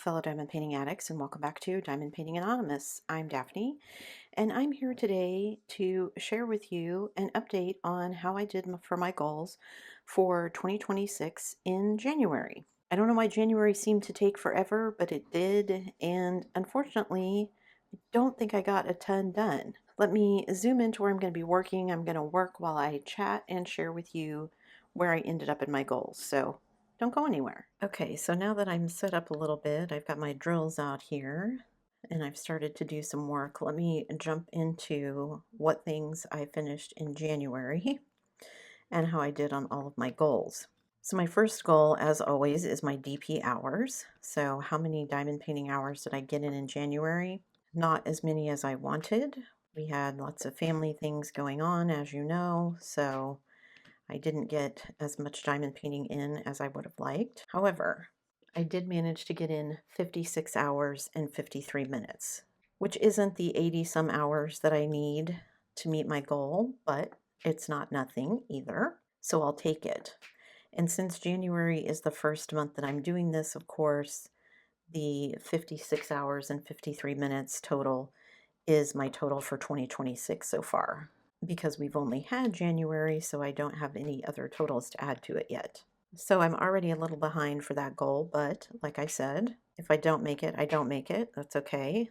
fellow diamond painting addicts, and welcome back to Diamond Painting Anonymous. I'm Daphne, and I'm here today to share with you an update on how I did for my goals for 2026 in January. I don't know why January seemed to take forever, but it did, and unfortunately, I don't think I got a ton done. Let me zoom into where I'm going to be working. I'm going to work while I chat and share with you where I ended up in my goals. So don't go anywhere. Okay, so now that I'm set up a little bit, I've got my drills out here and I've started to do some work. Let me jump into what things I finished in January and how I did on all of my goals. So my first goal, as always, is my DP hours. So how many diamond painting hours did I get in January? Not as many as I wanted. We had lots of family things going on, as you know, so I didn't get as much diamond painting in as I would have liked. However, I did manage to get in 56 hours and 53 minutes, which isn't the 80 some hours that I need to meet my goal, but it's not nothing either, so I'll take it. And since January is the first month that I'm doing this, of course, the 56 hours and 53 minutes total is my total for 2026 so far, because we've only had January, so I don't have any other totals to add to it yet. So I'm already a little behind for that goal, but like I said, if I don't make it, I don't make it. That's okay.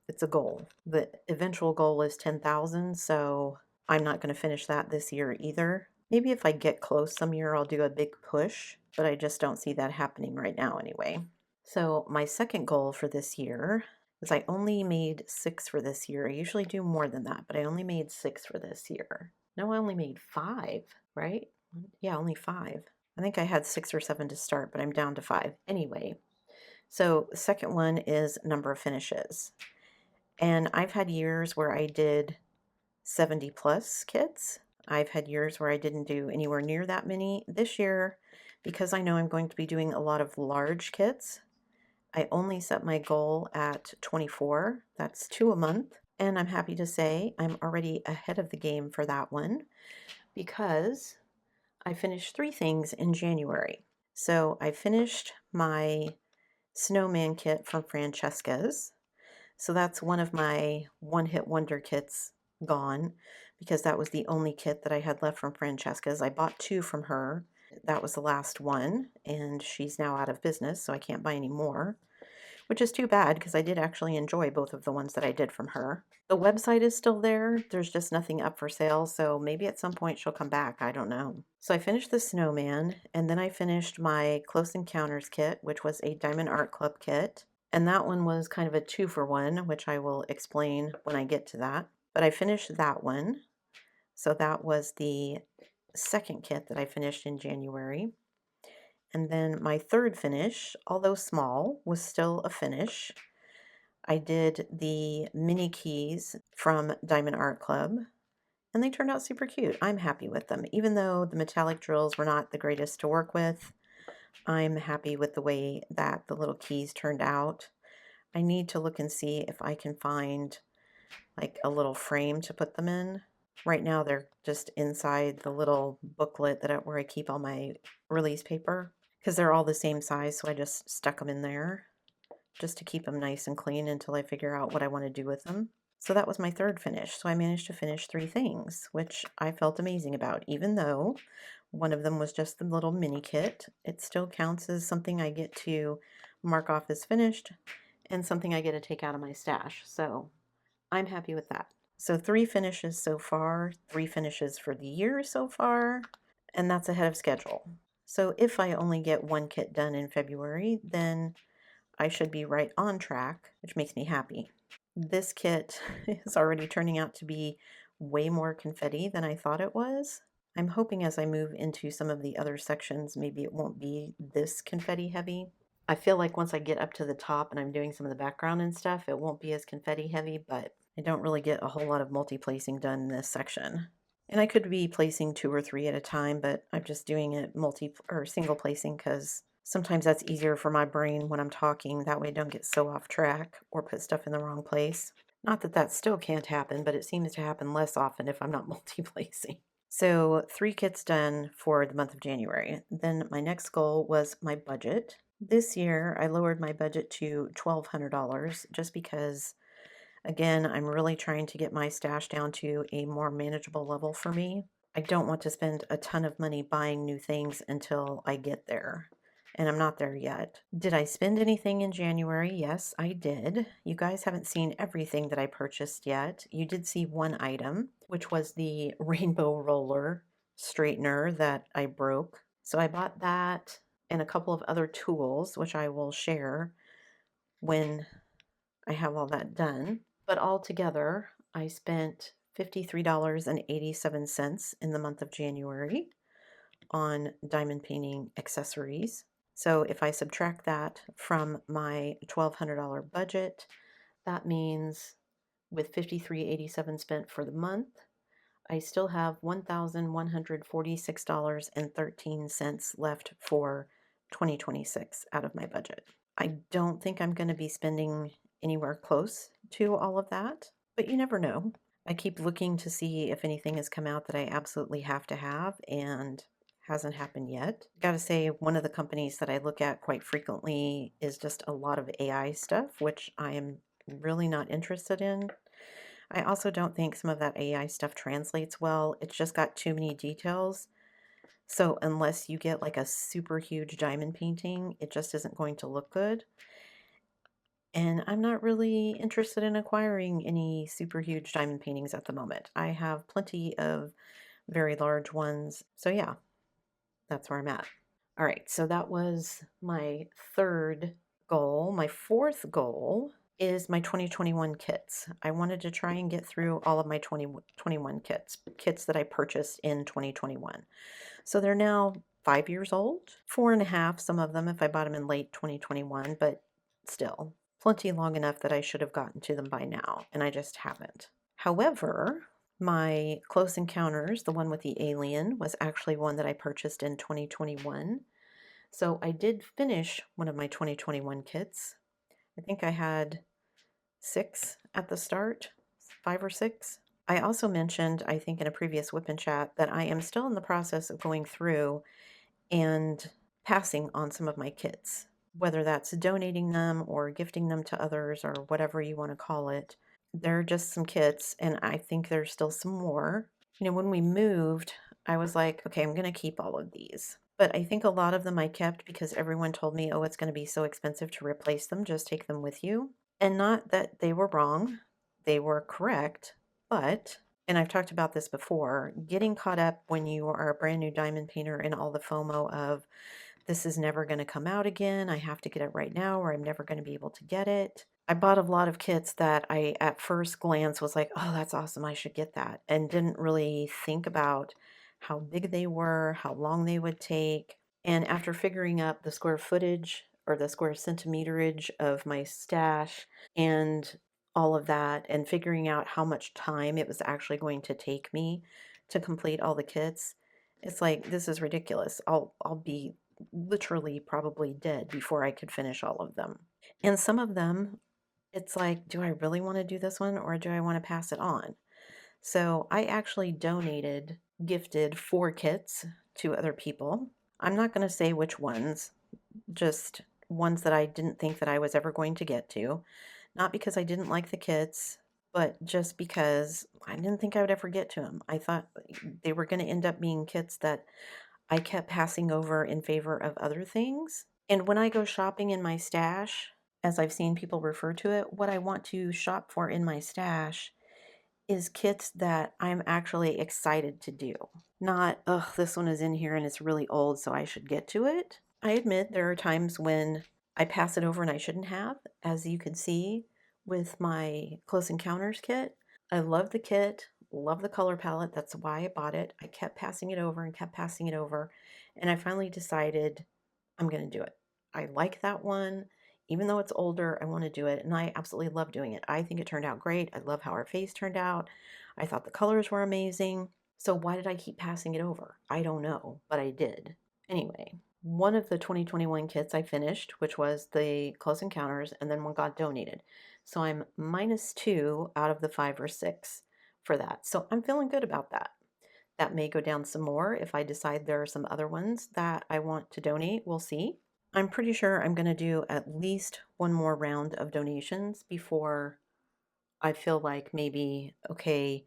It's a goal. The eventual goal is 10,000, so I'm not going to finish that this year either. Maybe if I get close some year, I'll do a big push, but I just don't see that happening right now anyway. So my second goal for this year is I only made 6 for this year. I usually do more than that, but I only made 6 for this year. No, I only made 5, right? Yeah, only 5. I think I had 6 or 7 to start, but I'm down to 5. Anyway, so the second one is number of finishes. And I've had years where I did 70 plus kits. I've had years where I didn't do anywhere near that many. This year, because I know I'm going to be doing a lot of large kits, I only set my goal at 24. That's 2 a month. And I'm happy to say I'm already ahead of the game for that one because I finished 3 things in January. So I finished my snowman kit from Francesca's. So that's one of my one-hit wonder kits gone because that was the only kit that I had left from Francesca's. I bought 2 from her. That was the last one, and she's now out of business, so I can't buy any more, which is too bad because I did actually enjoy both of the ones that I did from her. The website is still there. There's just nothing up for sale, so maybe at some point she'll come back. I don't know. So I finished the snowman, and then I finished my Close Encounters kit, which was a Diamond Art Club kit. And that one was kind of a 2-for-1, which I will explain when I get to that. But I finished that one. So that was the second kit that I finished in January. And then my third finish, although small, was still a finish. I did the mini keys from Diamond Art Club, and they turned out super cute. I'm happy with them. Even though the metallic drills were not the greatest to work with, I'm happy with the way that the little keys turned out. I need to look and see if I can find like a little frame to put them in. Right now they're just inside the little booklet where I keep all my release paper because they're all the same size, so I just stuck them in there just to keep them nice and clean until I figure out what I want to do with them. So that was my third finish. So I managed to finish 3 things, which I felt amazing about. Even though one of them was just the little mini kit, it still counts as something I get to mark off as finished and something I get to take out of my stash. So I'm happy with that. So 3 finishes so far, 3 finishes for the year so far, and that's ahead of schedule. So if I only get 1 kit done in February, then I should be right on track, which makes me happy. This kit is already turning out to be way more confetti than I thought it was. I'm hoping as I move into some of the other sections, maybe it won't be this confetti heavy. I feel like once I get up to the top and I'm doing some of the background and stuff, it won't be as confetti heavy, but I don't really get a whole lot of multi-placing done in this section. And I could be placing 2 or 3 at a time, but I'm just doing it single placing because sometimes that's easier for my brain when I'm talking. That way I don't get so off track or put stuff in the wrong place. Not that that still can't happen, but it seems to happen less often if I'm not multi-placing. So 3 kits done for the month of January. Then my next goal was my budget. This year, I lowered my budget to $1,200 just because, again, I'm really trying to get my stash down to a more manageable level for me. I don't want to spend a ton of money buying new things until I get there, and I'm not there yet. Did I spend anything in January? Yes, I did. You guys haven't seen everything that I purchased yet. You did see one item, which was the rainbow roller straightener that I broke. So I bought that and a couple of other tools, which I will share when I have all that done. But altogether, I spent $53.87 in the month of January on diamond painting accessories. So if I subtract that from my $1,200 budget, that means with $53.87 spent for the month, I still have $1,146.13 left for 2026 out of my budget. I don't think I'm going to be spending anywhere close to all of that, but you never know. I keep looking to see if anything has come out that I absolutely have to have, and hasn't happened yet. Gotta say, one of the companies that I look at quite frequently is just a lot of AI stuff, which I am really not interested in. I also don't think some of that AI stuff translates well. It's just got too many details. So unless you get like a super huge diamond painting, it just isn't going to look good. And I'm not really interested in acquiring any super huge diamond paintings at the moment. I have plenty of very large ones. So yeah, that's where I'm at. All right, so that was my third goal. My fourth goal is my 2021 kits. I wanted to try and get through all of my 2021 kits that I purchased in 2021. So they're now 5 years old, 4.5, some of them if I bought them in late 2021, but still plenty long enough that I should have gotten to them by now, and I just haven't. However, my Close Encounters, the one with the alien, was actually one that I purchased in 2021. So I did finish one of my 2021 kits. I think I had 6 at the start, 5 or 6. I also mentioned, I think in a previous Whip and Chat, that I am still in the process of going through and passing on some of my kits, whether that's donating them or gifting them to others or whatever you want to call it. There are just some kits, and I think there's still some more. You know, when we moved, I was like, okay, I'm going to keep all of these. But I think a lot of them I kept because everyone told me, oh, it's going to be so expensive to replace them. Just take them with you. And not that they were wrong, they were correct. But, and I've talked about this before, getting caught up when you are a brand new diamond painter and all the FOMO of this is never going to come out again. I have to get it right now or I'm never going to be able to get it. I bought a lot of kits that I, at first glance, was like, oh, that's awesome. I should get that. And didn't really think about how big they were, how long they would take. And after figuring out the square footage or the square centimeterage of my stash and all of that, and figuring out how much time it was actually going to take me to complete all the kits, it's like, this is ridiculous. I'll be literally probably dead before I could finish all of them. And some of them, it's like, do I really want to do this one or do I want to pass it on? So I actually gifted 4 kits to other people. I'm not going to say which ones, just ones that I didn't think that I was ever going to get to. Not because I didn't like the kits, but just because I didn't think I would ever get to them. I thought they were going to end up being kits that I kept passing over in favor of other things. And when I go shopping in my stash, as I've seen people refer to it, what I want to shop for in my stash is kits that I'm actually excited to do. Not, ugh, this one is in here and it's really old, so I should get to it. I admit there are times when I pass it over and I shouldn't have, as you can see with my Close Encounters kit. I love the kit, love the color palette. That's why I bought it. I kept passing it over and kept passing it over. And I finally decided I'm going to do it. I like that one. Even though it's older, I want to do it. And I absolutely love doing it. I think it turned out great. I love how our face turned out. I thought the colors were amazing. So why did I keep passing it over? I don't know, but I did. Anyway, one of the 2021 kits I finished, which was the Close Encounters, and then one got donated. So I'm -2 out of the 5 or 6 for that. So I'm feeling good about that. That may go down some more if I decide there are some other ones that I want to donate. We'll see. I'm pretty sure I'm going to do at least one more round of donations before I feel like maybe, okay,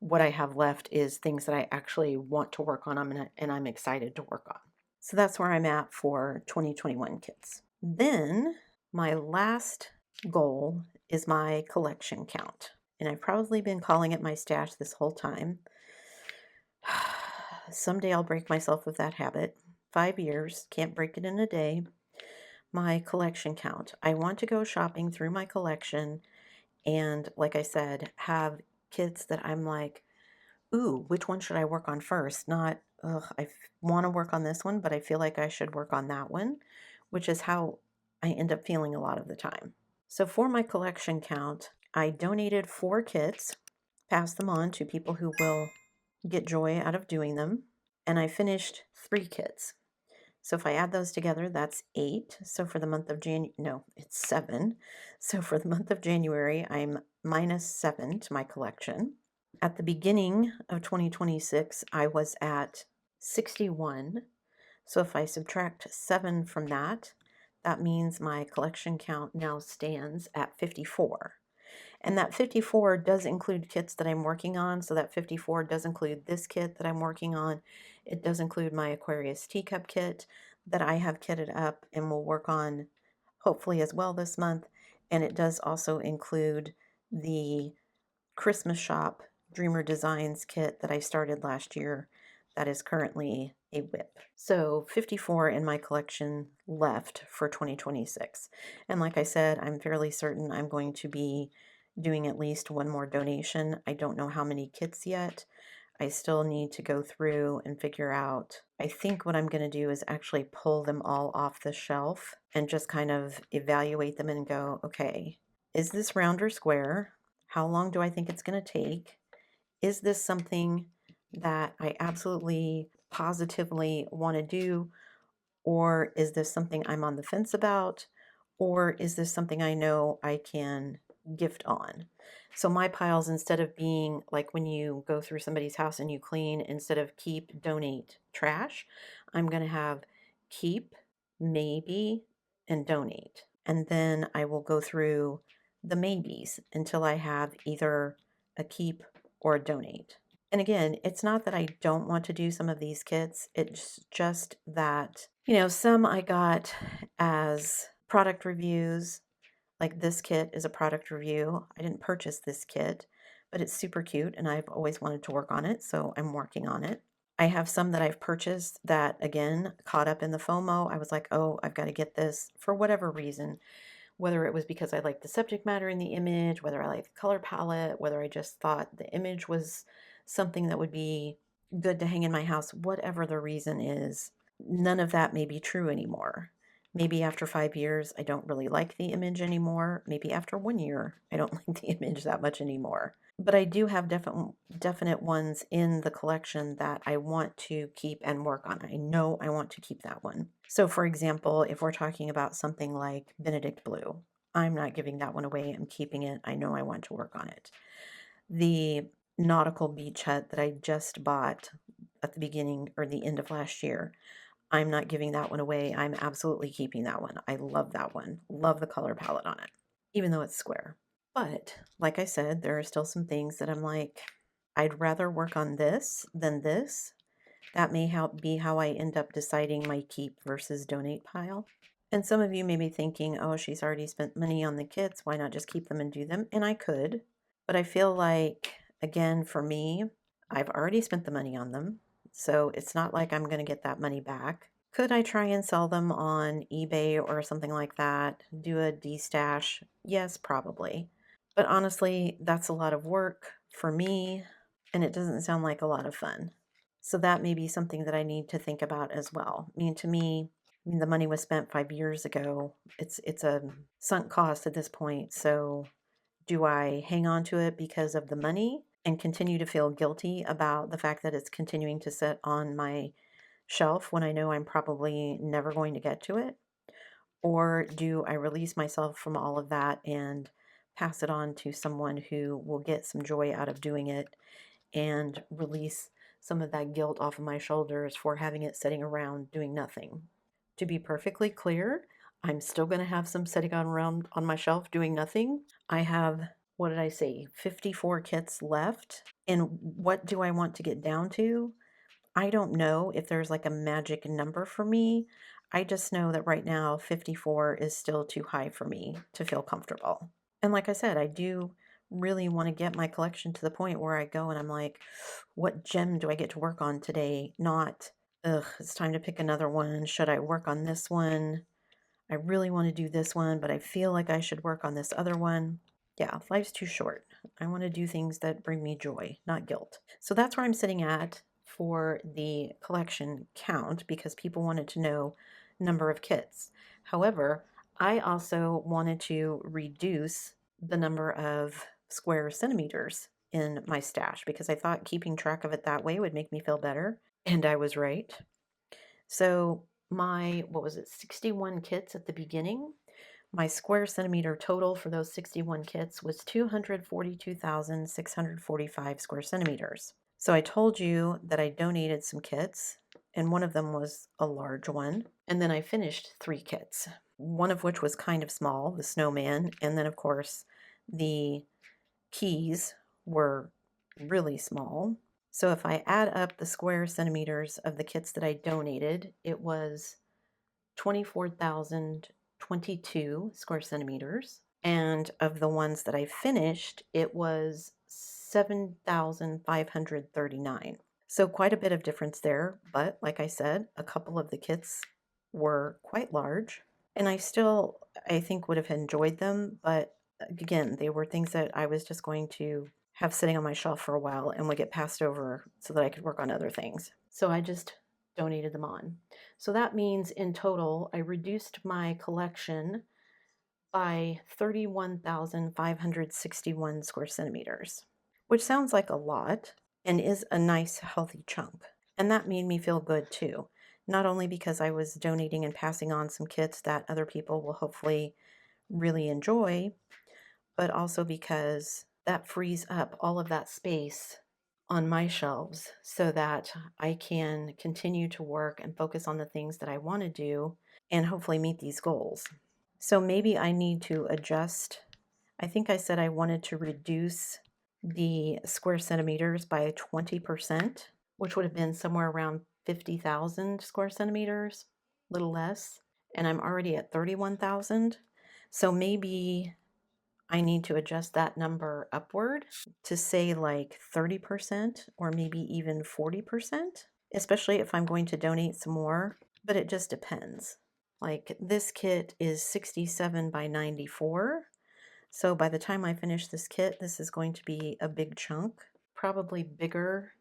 what I have left is things that I actually want to work on and I'm excited to work on. So that's where I'm at for 2021 kits. Then my last goal is my collection count. And I've probably been calling it my stash this whole time. Someday I'll break myself of that habit. 5 years, can't break it in a day. My collection count. I want to go shopping through my collection and, like I said, have kits that I'm like, ooh, which one should I work on first? Not, ugh, want to work on this one, but I feel like I should work on that one, which is how I end up feeling a lot of the time. So for my collection count, I donated 4 kits, passed them on to people who will get joy out of doing them, and I finished 3 kits. So if I add those together, that's 8. So for the month of no, it's 7. So for the month of January, I'm -7 to my collection. At the beginning of 2026, I was at 61. So if I subtract 7 from that, that means my collection count now stands at 54. And that 54 does include kits that I'm working on. So that 54 does include this kit that I'm working on. It does include my Aquarius teacup kit that I have kitted up and will work on hopefully as well this month. And it does also include the Christmas shop Dreamer Designs kit that I started last year that is currently a whip. So 54 in my collection left for 2026. And like I said, I'm fairly certain I'm going to be doing at least one more donation. I don't know how many kits yet. I still need to go through and figure out. I think what I'm going to do is actually pull them all off the shelf and just kind of evaluate them and go, okay, is this round or square? How long do I think it's going to take? Is this something that I absolutely positively want to do? Or is this something I'm on the fence about? Or is this something I know I can gift on? So my piles, instead of being like when you go through somebody's house and you clean, instead of keep, donate, trash, I'm going to have keep, maybe, and donate. And then I will go through the maybes until I have either a keep or a donate. And again, it's not that I don't want to do some of these kits. It's just that, some I got as product reviews. Like this kit is a product review. I didn't purchase this kit, but it's super cute and I've always wanted to work on it, so I'm working on it. I have some that I've purchased that, again, caught up in the FOMO. I was like, oh, I've got to get this for whatever reason, whether it was because I liked the subject matter in the image, whether I liked the color palette, whether I just thought the image was something that would be good to hang in my house, whatever the reason is, none of that may be true anymore. Maybe after 5 years, I don't really like the image anymore. Maybe after 1 year, I don't like the image that much anymore. But I do have definite ones in the collection that I want to keep and work on. I know I want to keep that one. So for example, if we're talking about something like Benedict Blue, I'm not giving that one away. I'm keeping it. I know I want to work on it. The nautical beach hut that I just bought at the beginning or the end of last year, I'm not giving that one away. I'm absolutely keeping that one. I love that one. Love the color palette on it, even though it's square. But like I said, there are still some things that I'm like, I'd rather work on this than this. That may be how I end up deciding my keep versus donate pile. And some of you may be thinking, oh, she's already spent money on the kits. Why not just keep them and do them? And I could. But I feel like, again, for me, I've already spent the money on them. So it's not like I'm going to get that money back. Could I try and sell them on eBay or something like that? Do a destash? Yes, probably. But honestly, that's a lot of work for me, and it doesn't sound like a lot of fun. So that may be something that I need to think about as well. I mean, to me, the money was spent 5 years ago. It's a sunk cost at this point. So do I hang on to it because of the money and continue to feel guilty about the fact that it's continuing to sit on my shelf when I know I'm probably never going to get to it? Or do I release myself from all of that and pass it on to someone who will get some joy out of doing it and release some of that guilt off of my shoulders for having it sitting around doing nothing? To be perfectly clear, I'm still going to have some sitting around on my shelf doing nothing. I have, what did I say, 54 kits left. And what do I want to get down to? I don't know if there's like a magic number for me. I just know that right now 54 is still too high for me to feel comfortable. And like I said, I do really want to get my collection to the point where I go and I'm like, what gem do I get to work on today? Not, ugh, it's time to pick another one. Should I work on this one? I really want to do this one, but I feel like I should work on this other one. Yeah, life's too short. I want to do things that bring me joy, not guilt. So that's where I'm sitting at for the collection count because people wanted to know number of kits. However, I also wanted to reduce the number of square centimeters in my stash because I thought keeping track of it that way would make me feel better. And I was right. So my, what was it, 61 kits at the beginning? My square centimeter total for those 61 kits was 242,645 square centimeters. So I told you that I donated some kits, and one of them was a large one. And then I finished 3 kits, one of which was kind of small, the snowman. And then, of course, the keys were really small. So if I add up the square centimeters of the kits that I donated, it was 24,022 square centimeters. And of the ones that I finished, it was 7,539. So quite a bit of difference there. But like I said, a couple of the kits were quite large. And I still, I think, would have enjoyed them. But again, they were things that I was just going to have sitting on my shelf for a while and would get passed over so that I could work on other things. So I just donated them on. So that means in total, I reduced my collection by 31,561 square centimeters, which sounds like a lot and is a nice, healthy chunk. And that made me feel good too. Not only because I was donating and passing on some kits that other people will hopefully really enjoy, but also because that frees up all of that space on my shelves so that I can continue to work and focus on the things that I want to do and hopefully meet these goals. So maybe I need to adjust. I think I said I wanted to reduce the square centimeters by 20%, which would have been somewhere around 50,000 square centimeters, a little less. And I'm already at 31,000. So maybe I need to adjust that number upward to say like 30% or maybe even 40%, especially if I'm going to donate some more, but it just depends. Like this kit is 67 by 94. So by the time I finish this kit, this is going to be a big chunk, probably bigger,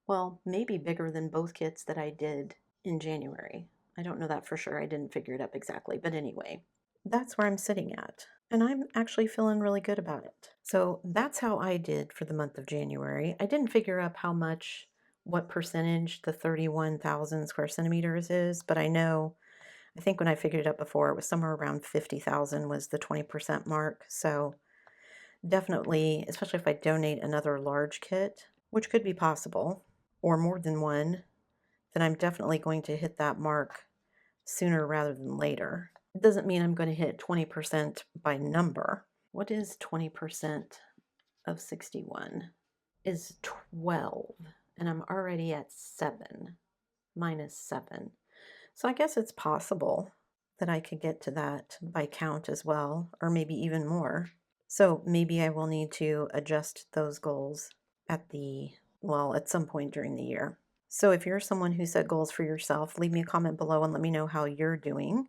well, maybe bigger than both kits that I did in January. I don't know that for sure. I didn't figure it up exactly, but anyway, that's where I'm sitting at. And I'm actually feeling really good about it. So that's how I did for the month of January. I didn't figure out how much, what percentage the 31,000 square centimeters is, but I think when I figured it up before, it was somewhere around 50,000 was the 20% mark. So definitely, especially if I donate another large kit, which could be possible, or more than one, then I'm definitely going to hit that mark sooner rather than later. It doesn't mean I'm going to hit 20% by number. What is 20% of 61? Is 12, and I'm already at 7, minus 7. So I guess it's possible that I could get to that by count as well, or maybe even more. So maybe I will need to adjust those goals at some point during the year. So if you're someone who set goals for yourself, leave me a comment below and let me know how you're doing.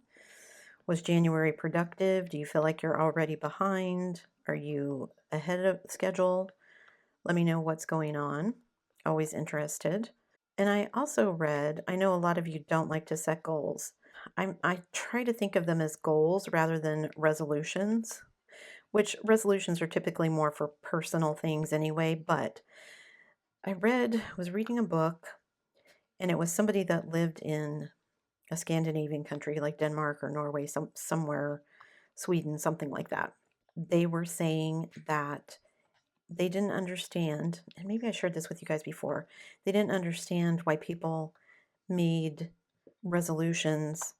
Was January productive? Do you feel like you're already behind? Are you ahead of schedule? Let me know what's going on. Always interested. And I also read, I know a lot of you don't like to set goals. I try to think of them as goals rather than resolutions, which resolutions are typically more for personal things anyway, but was reading a book, and it was somebody that lived in a Scandinavian country like Denmark or Norway, somewhere, Sweden, something like that. They were saying that they didn't understand, and maybe I shared this with you guys before, they didn't understand why people made resolutions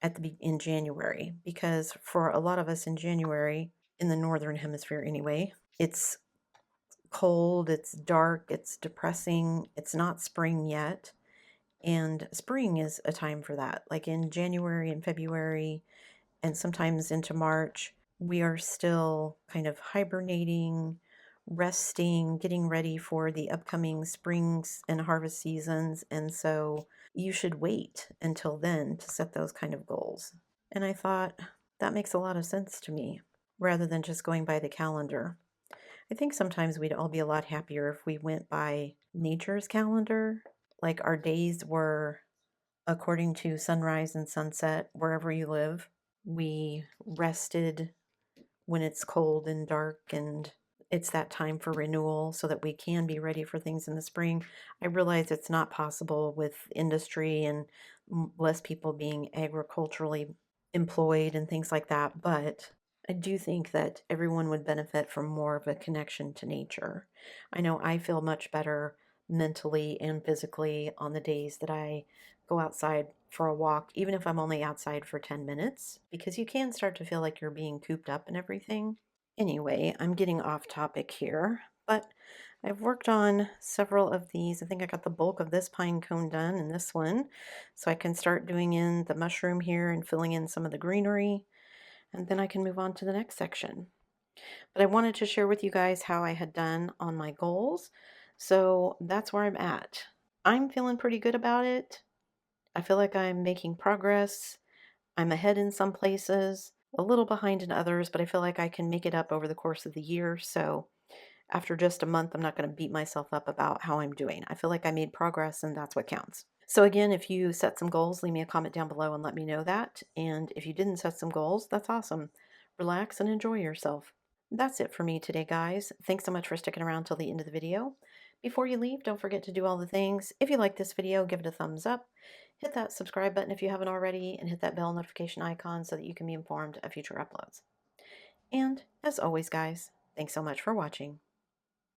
in January, because for a lot of us in January, in the northern hemisphere anyway, it's cold, it's dark, it's depressing, it's not spring yet. And spring is a time for that. Like in January and February, and sometimes into March, we are still kind of hibernating, resting, getting ready for the upcoming springs and harvest seasons. And so you should wait until then to set those kind of goals. And I thought that makes a lot of sense to me rather than just going by the calendar. I think sometimes we'd all be a lot happier if we went by nature's calendar, like our days were according to sunrise and sunset wherever you live. We rested when it's cold and dark and it's that time for renewal so that we can be ready for things in the spring. I realize it's not possible with industry and less people being agriculturally employed and things like that, but I do think that everyone would benefit from more of a connection to nature. I know I feel much better mentally and physically on the days that I go outside for a walk, even if I'm only outside for 10 minutes, because you can start to feel like you're being cooped up and everything. Anyway, I'm getting off topic here, but I've worked on several of these. I think I got the bulk of this pine cone done in this one, so I can start doing in the mushroom here and filling in some of the greenery, and then I can move on to the next section. But I wanted to share with you guys how I had done on my goals, so that's where I'm at. I'm feeling pretty good about it. I feel like I'm making progress. I'm ahead in some places, a little behind in others, but I feel like I can make it up over the course of the year. So after just a month, I'm not going to beat myself up about how I'm doing. I feel like I made progress and that's what counts. So again, if you set some goals, leave me a comment down below and let me know that. And if you didn't set some goals, that's awesome. Relax and enjoy yourself. That's it for me today, guys. Thanks so much for sticking around till the end of the video. Before you leave, don't forget to do all the things. If you like this video, give it a thumbs up. Hit that subscribe button if you haven't already, and hit that bell notification icon so that you can be informed of future uploads. And as always, guys, thanks so much for watching.